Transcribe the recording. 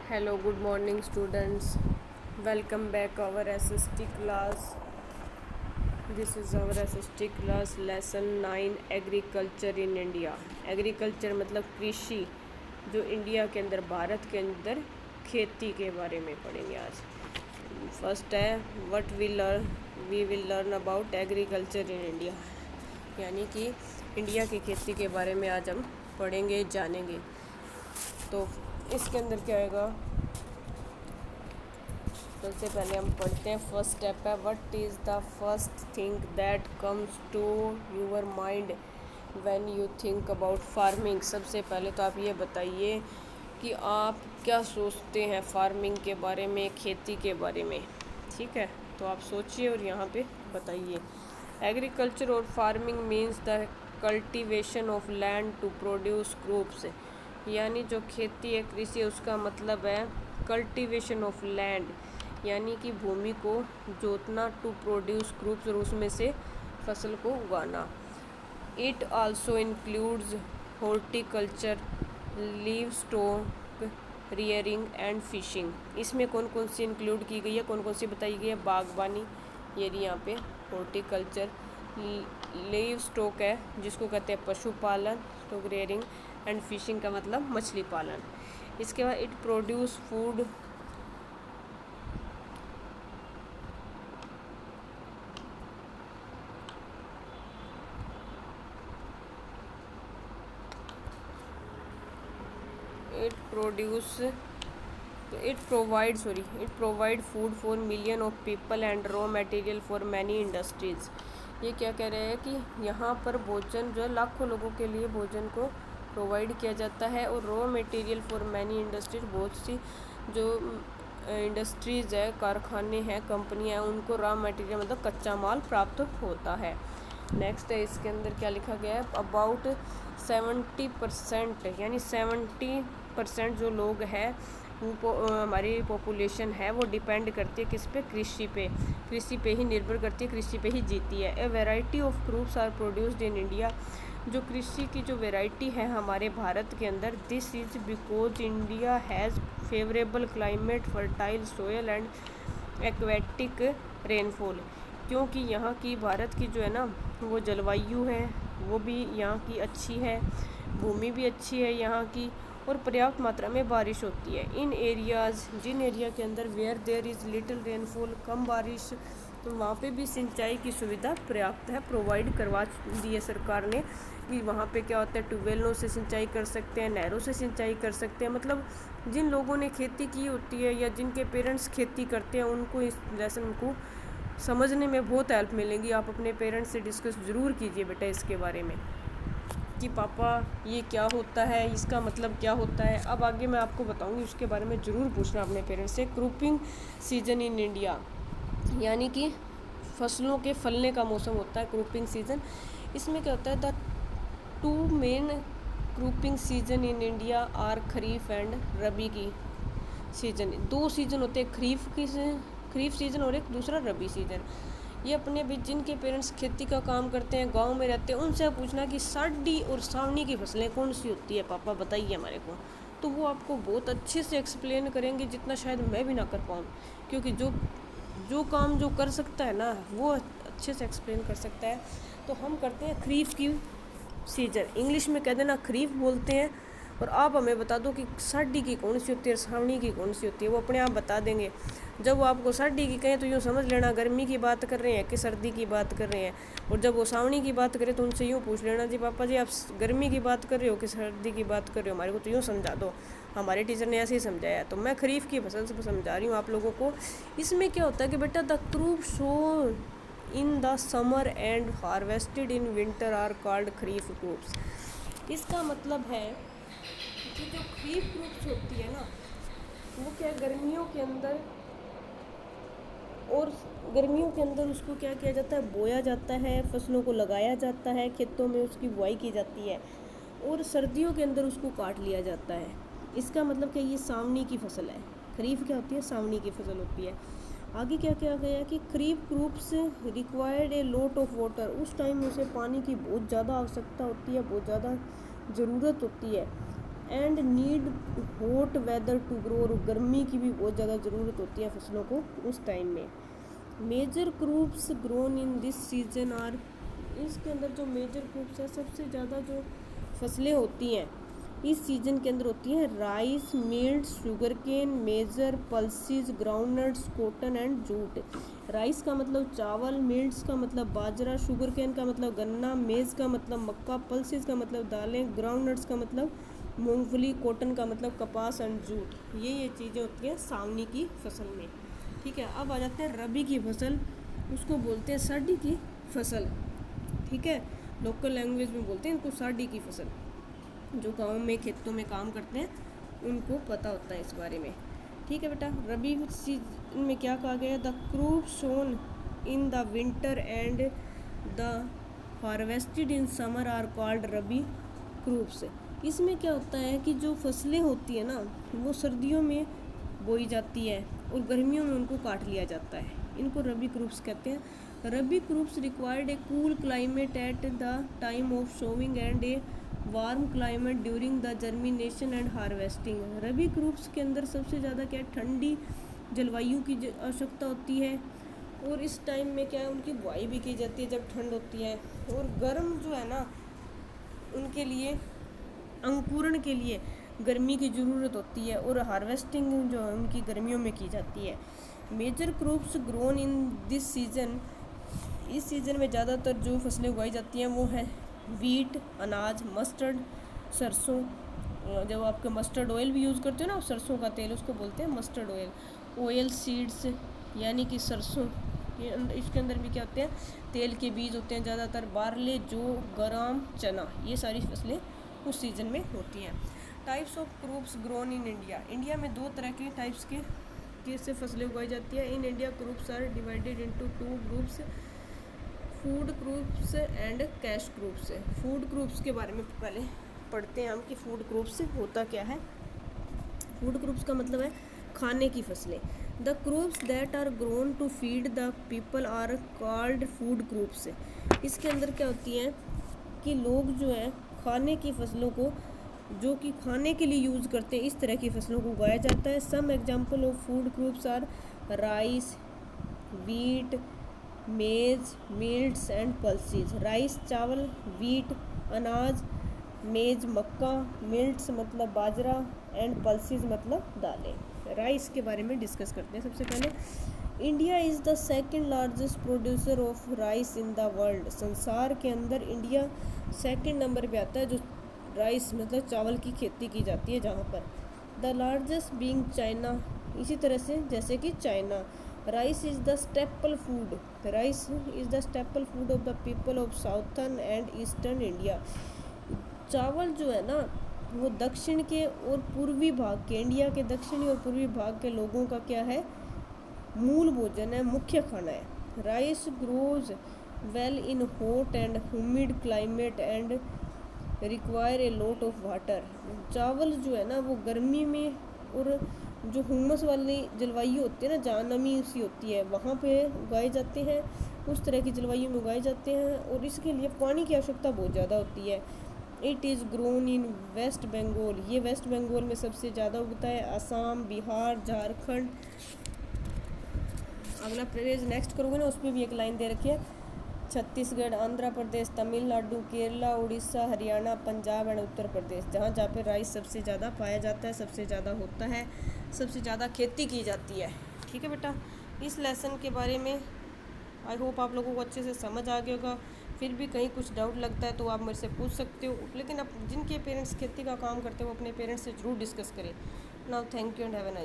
Hello, good morning, students. Welcome back our SST class. This is our SST class lesson 9 agriculture in India. Agriculture मतलब कृषि, जो India के अंदर, भारत के अंदर खेती के बारे में पढ़ेंगे आज। फर्स्ट है we will learn about agriculture in India, यानी कि इंडिया की खेती के बारे में आज हम पढ़ेंगे, जानेंगे। तो इसके अंदर क्या आएगा, सबसे पहले हम पढ़ते हैं। फर्स्ट स्टेप है, what is the first thing that comes to your mind when you think about farming. सबसे पहले तो आप ये बताइए कि आप क्या सोचते हैं फार्मिंग के बारे में, खेती के बारे में। ठीक है, तो आप सोचिए और यहाँ पे बताइए। एग्रीकल्चर और farming means the cultivation of land to produce crops, यानी जो खेती है, कृषि है, उसका मतलब है कल्टीवेशन ऑफ लैंड, यानी कि भूमि को जोतना, टू प्रोड्यूस क्रॉप्स, और उसमें से फसल को उगाना। It also includes horticulture, leave stock rearing and fishing. इसमें कौन कौन सी इंक्लूड की गई है, कौन कौन सी बताई गई है? बागबानी, ये यहाँ पे हॉर्टिकल्चर, लीव स्टॉक है जिसको कहते हैं पशुपालन, स्टॉक रियरिंग एंड फिशिंग का मतलब मछली पालन। इसके बाद it produce food, it provide food for million of people and raw material for many industries. ये क्या कह रहे हैं कि यहाँ पर भोजन जो है लाखों लोगों के लिए भोजन को प्रोवाइड किया जाता है, और raw material for many industries, बहुत सी जो इंडस्ट्रीज़ है, कारखाने हैं, कंपनियाँ हैं, उनको रॉ मटेरियल मतलब कच्चा माल प्राप्त होता है। नेक्स्ट है, इसके अंदर क्या लिखा गया है, अबाउट 70%, यानी 70% जो लोग हैं हमारी पॉपुलेशन है वो डिपेंड करती है किस पे? कृषि पे ही निर्भर करती है, कृषि पे ही जीती है। A variety of crops are produced in India, जो कृषि की जो वैरायटी है हमारे भारत के अंदर, this is because India has favourable climate, fertile soil and aquatic rainfall, क्योंकि यहाँ की भारत की जो है ना वो जलवायु है वो भी यहाँ की अच्छी है, भूमि भी अच्छी है यहाँ की, और पर्याप्त मात्रा में बारिश होती है। इन एरियाज़, जिन एरिया के अंदर where there is little rainfall, कम बारिश, तो वहाँ पे भी सिंचाई की सुविधा पर्याप्त है, प्रोवाइड करवा दी है सरकार ने, कि वहाँ पे क्या होता है, ट्यूबवेलों से सिंचाई कर सकते हैं, नहरों से सिंचाई कर सकते हैं। मतलब जिन लोगों ने खेती की होती है या जिनके पेरेंट्स खेती करते हैं, उनको इस लेसन को समझने में बहुत हेल्प मिलेगी। आप अपने पेरेंट्स से डिस्कस ज़रूर कीजिए बेटा इसके बारे में, कि पापा ये क्या होता है, इसका मतलब क्या होता है। अब आगे मैं आपको बताऊंगी, उसके बारे में ज़रूर पूछना अपने पेरेंट्स से। क्रॉपिंग सीजन इन इंडिया, यानी कि फसलों के फलने का मौसम होता है क्रॉपिंग सीजन। इसमें क्या होता है, the two main cropping season in India are kharif and rabi की सीजन। दो सीजन होते हैं, खरीफ सीजन और एक दूसरा रबी सीजन। ये अपने भी जिनके पेरेंट्स खेती का काम करते हैं, गांव में रहते हैं, उनसे पूछना कि सर्दी और सावनी की फसलें कौन सी होती है, पापा बताइए हमारे को। तो वो आपको बहुत अच्छे से एक्सप्लेन करेंगे, जितना शायद मैं भी ना कर पाऊँ, क्योंकि जो काम जो कर सकता है ना वो अच्छे से एक्सप्लेन कर सकता है। तो हम करते हैं खरीफ की सीजन, इंग्लिश में कह देना खरीफ बोलते हैं, और आप हमें बता दो कि सर्दी की कौन सी होती है, सावनी की कौन सी होती है, वो अपने आप बता देंगे। जब वो आपको सर्दी की कहें तो यूँ समझ लेना गर्मी की बात कर रहे हैं कि सर्दी की बात कर रहे हैं, और जब वो सावनी की बात करें तो उनसे यूँ पूछ लेना, जी पापा जी आप गर्मी की बात कर रहे हो कि सर्दी की बात कर रहे हो, हमारे को तो यूँ समझा दो, हमारे टीचर ने ऐसे ही समझाया। तो मैं खरीफ की फसल से समझा रही हूँ आप लोगों को। इसमें क्या होता है कि बेटा the crop sown in the summer and harvested in winter are called kharif crops. इसका मतलब है कि जो खरीफ क्रॉप्स होती है ना वो क्या गर्मियों के अंदर, और गर्मियों के अंदर उसको क्या किया जाता है, बोया जाता है, फसलों को लगाया जाता है, खेतों में उसकी बुआई की जाती है, और सर्दियों के अंदर उसको काट लिया जाता है। इसका मतलब कि ये सावनी की फसल है। खरीफ क्या होती है, सावनी की फसल होती है। आगे क्या किया गया है कि kharif crops required a lot of water, उस टाइम उसे पानी की बहुत ज़्यादा आवश्यकता होती है, बहुत ज़्यादा ज़रूरत होती है। And need hot weather to grow, और गर्मी की भी बहुत ज़्यादा ज़रूरत होती है फसलों को उस टाइम में। Major crops grown in this season are, इसके अंदर जो मेजर क्रॉप्स है, सबसे ज़्यादा जो फसलें होती हैं इस सीजन के अंदर होती हैं rice, millet, sugar cane, maize, pulses, groundnuts, cotton and jute. Rice का मतलब चावल, मिल्ट्स का मतलब बाजरा, शुगर केन का मतलब गन्ना, मेज़ का मतलब मक्का, पल्सिस का मतलब दालें, ग्राउंडनट्स का मतलब मूंगफली, कॉटन का मतलब कपास एंड जूट। ये चीज़ें होती हैं सावनी की फसल में। ठीक है, अब आ जाते हैं रबी की फसल, उसको बोलते हैं सर्दी की फसल। ठीक है, लोकल लैंग्वेज में बोलते हैं इनको सर्दी की फसल। जो गाँव में खेतों में काम करते हैं उनको पता होता है इस बारे में। ठीक है बेटा, रबी सीजन में क्या कहा गया है, the crop sown in the winter and the harvested in summer are called rabi crops. इसमें क्या होता है कि जो फसलें होती है ना वो सर्दियों में बोई जाती है और गर्मियों में उनको काट लिया जाता है, इनको रबी क्रॉप्स कहते हैं। Rabi crops required a cool climate at the time of sowing and a warm climate during the germination and harvesting. Rabi crops के अंदर सबसे ज़्यादा क्या है, ठंडी जलवायु की आवश्यकता होती है, और इस टाइम में क्या है उनकी बुआई भी की जाती है जब ठंड होती है, और गर्म जो है ना उनके लिए अंकुरण के लिए गर्मी की ज़रूरत होती है, और हार्वेस्टिंग जो है उनकी गर्मियों में की जाती है। Major crops grown in this season, इस सीज़न में ज़्यादातर जो फसलें उगाई जाती हैं वो है वीट, अनाज, मस्टर्ड, सरसों, जब आपके मस्टर्ड ऑयल भी यूज़ करते हो ना, सरसों का तेल उसको बोलते हैं मस्टर्ड ऑयल, ऑयल सीड्स यानी कि सरसों, इसके अंदर भी क्या होते हैं, तेल के बीज होते हैं ज़्यादातर, बार्ले, जौ, ग्राम, चना, ये सारी फसलें उस सीज़न में होती हैं। Types of crops grown in India, India में दो तरह के टाइप्स के कैसे फसलें उगाई जाती है। In India crops are divided into two groups, food crops and cash crops. Food crops के बारे में पहले पढ़ते हैं हम कि फूड क्रॉप्स होता क्या है। फूड क्रॉप्स का मतलब है खाने की फसलें। The crops that are grown to feed the people are called food crops. इसके अंदर क्या होती हैं कि लोग जो है खाने की फसलों को, जो कि खाने के लिए यूज़ करते हैं, इस तरह की फसलों को उगाया जाता है। Some example of food crops are rice, wheat, maize, millets and pulses. Rice चावल, वीट अनाज, मेज मक्का, मिल्ट्स मतलब बाजरा एंड पल्सिस मतलब दालें। राइस के बारे में डिस्कस करते हैं सबसे पहले। India is the second largest producer of rice in the world. संसार के अंदर इंडिया सेकंड नंबर पे आता है जो राइस मतलब चावल की खेती की जाती है जहाँ पर। द लार्जेस्ट बीइंग चाइना, इसी तरह से जैसे कि China. Rice is the staple food, rice is the staple food of the people of southern and eastern India. चावल जो है ना वो दक्षिण के और पूर्वी भाग के, इंडिया के दक्षिणी और पूर्वी भाग के लोगों का क्या है, मूल भोजन है, मुख्य खाना है। Rice grows well in hot and humid climate and require a lot of water. चावल जो है ना वो गर्मी में और जो हुमस वाली जलवायु होती है ना, जहाँ नमी सी होती है, वहाँ पे उगाए जाते हैं, उस तरह की जलवायु में उगाए जाते हैं, और इसके लिए पानी की आवश्यकता बहुत ज़्यादा होती है। It is grown in West Bengal, ये वेस्ट बंगाल में सबसे ज़्यादा उगता है, असम, बिहार, झारखंड। अगला पेज नेक्स्ट करोगे ना उसमें भी एक लाइन दे रखी है, छत्तीसगढ़, आंध्र प्रदेश, तमिलनाडु, केरला, उड़ीसा, हरियाणा, पंजाब एंड उत्तर प्रदेश, जहाँ जहाँ पे राइस सबसे ज़्यादा पाया जाता है, सबसे ज़्यादा होता है, सबसे ज़्यादा खेती की जाती है। ठीक है बेटा, इस लेसन के बारे में आई होप आप लोगों को अच्छे से समझ आ गया होगा। फिर भी कहीं कुछ डाउट लगता है तो आप मेरे से पूछ सकते हो, लेकिन अब जिनके पेरेंट्स खेती का काम करते हो वो अपने पेरेंट्स से ज़रूर डिस्कस करें। Now thank you and have a nice